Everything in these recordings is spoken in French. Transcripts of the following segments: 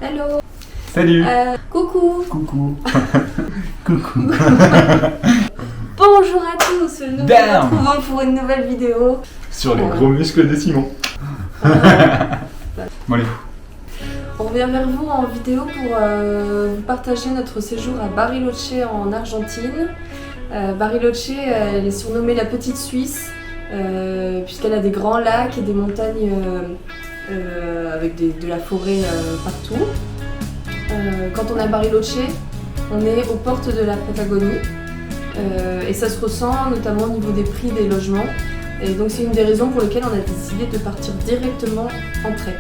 Hello. Salut. Coucou. Coucou. Coucou. Bonjour à tous, nous nous Damn. retrouvons pour une nouvelle vidéo. Sur les gros muscles de Simon. Bon allez. On revient vers vous en vidéo pour vous partager notre séjour à Bariloche en Argentine. Bariloche, elle est surnommée la Petite Suisse puisqu'elle a des grands lacs et des montagnes avec de la forêt partout. Quand on est à Bariloche, on est aux portes de la Patagonie et ça se ressent notamment au niveau des prix des logements. Et donc c'est une des raisons pour lesquelles on a décidé de partir directement en trek.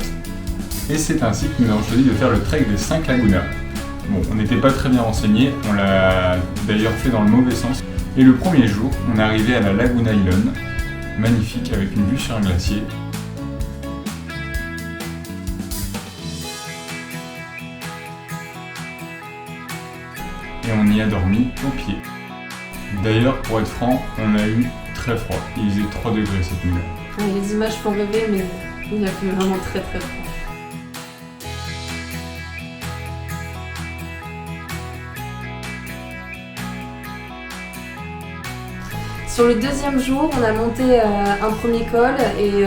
Et c'est ainsi que nous avons choisi de faire le trek des 5 lagunas. Bon, on n'était pas très bien renseignés, on l'a d'ailleurs fait dans le mauvais sens. Et le premier jour, on est arrivé à la Laguna Ilón, magnifique avec une vue sur un glacier. Et on y a dormi au pied. D'ailleurs, pour être franc, on a eu très froid. Il faisait 3 degrés cette nuit-là. Ouais, les images font rêver, mais il a fait vraiment très froid. Sur le deuxième jour, on a monté un premier col et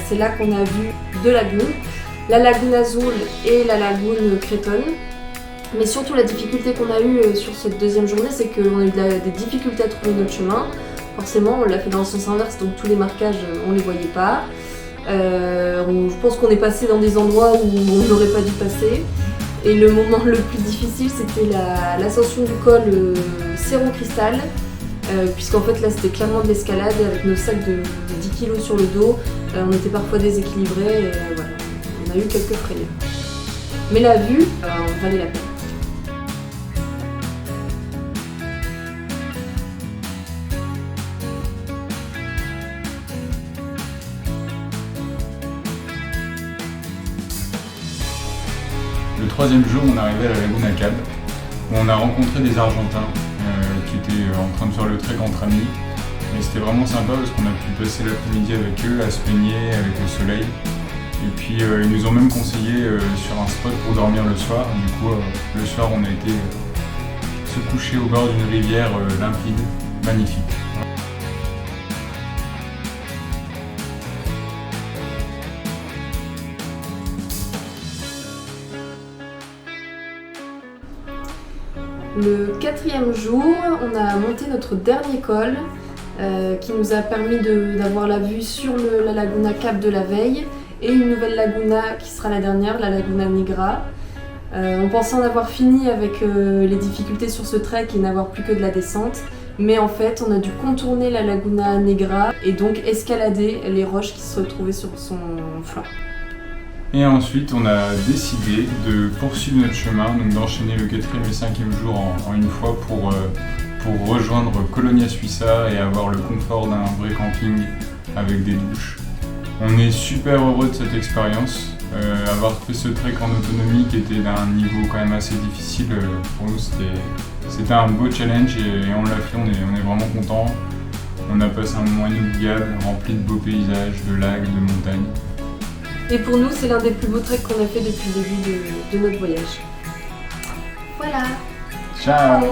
c'est là qu'on a vu deux lagunes, la Lagune Azul et la Lagune Cretón. Mais surtout la difficulté qu'on a eue sur cette deuxième journée, c'est qu'on a eu des difficultés à trouver notre chemin. Forcément, on l'a fait dans le sens inverse, donc tous les marquages, on ne les voyait pas. Je pense qu'on est passé dans des endroits où on n'aurait pas dû passer. Et le moment le plus difficile, c'était l'ascension du col Cerro Cristal. Puisqu'en fait là c'était clairement de l'escalade avec nos sacs de 10 kg sur le dos, on était parfois déséquilibrés et voilà, on a eu quelques frayeurs. Mais la vue, valait la peine. Le troisième jour, on est arrivé à la Laguna Cab, où on a rencontré des Argentins qui étaient en train de faire le trek entre amis. Et c'était vraiment sympa parce qu'on a pu passer l'après-midi avec eux, à se baigner avec le soleil. Et puis ils nous ont même conseillé sur un spot pour dormir le soir. Du coup, le soir, on a été se coucher au bord d'une rivière limpide, magnifique. Le quatrième jour, on a monté notre dernier col qui nous a permis d'avoir la vue sur la Laguna Cap de la veille et une nouvelle laguna qui sera la dernière, la Laguna Negra. On pensait en avoir fini avec les difficultés sur ce trek et n'avoir plus que de la descente, mais en fait on a dû contourner la Laguna Negra et donc escalader les roches qui se retrouvaient sur son flanc. Et ensuite, on a décidé de poursuivre notre chemin, donc d'enchaîner le 4e et 5e jour en une fois pour rejoindre Colonia Suissa et avoir le confort d'un vrai camping avec des douches. On est super heureux de cette expérience. Avoir fait ce trek en autonomie qui était d'un niveau quand même assez difficile, pour nous c'était un beau challenge et on l'a fait, on est vraiment contents. On a passé un moment inoubliable, rempli de beaux paysages, de lacs, de montagnes. Et pour nous, c'est l'un des plus beaux treks qu'on a fait depuis le début de notre voyage. Voilà. Ciao.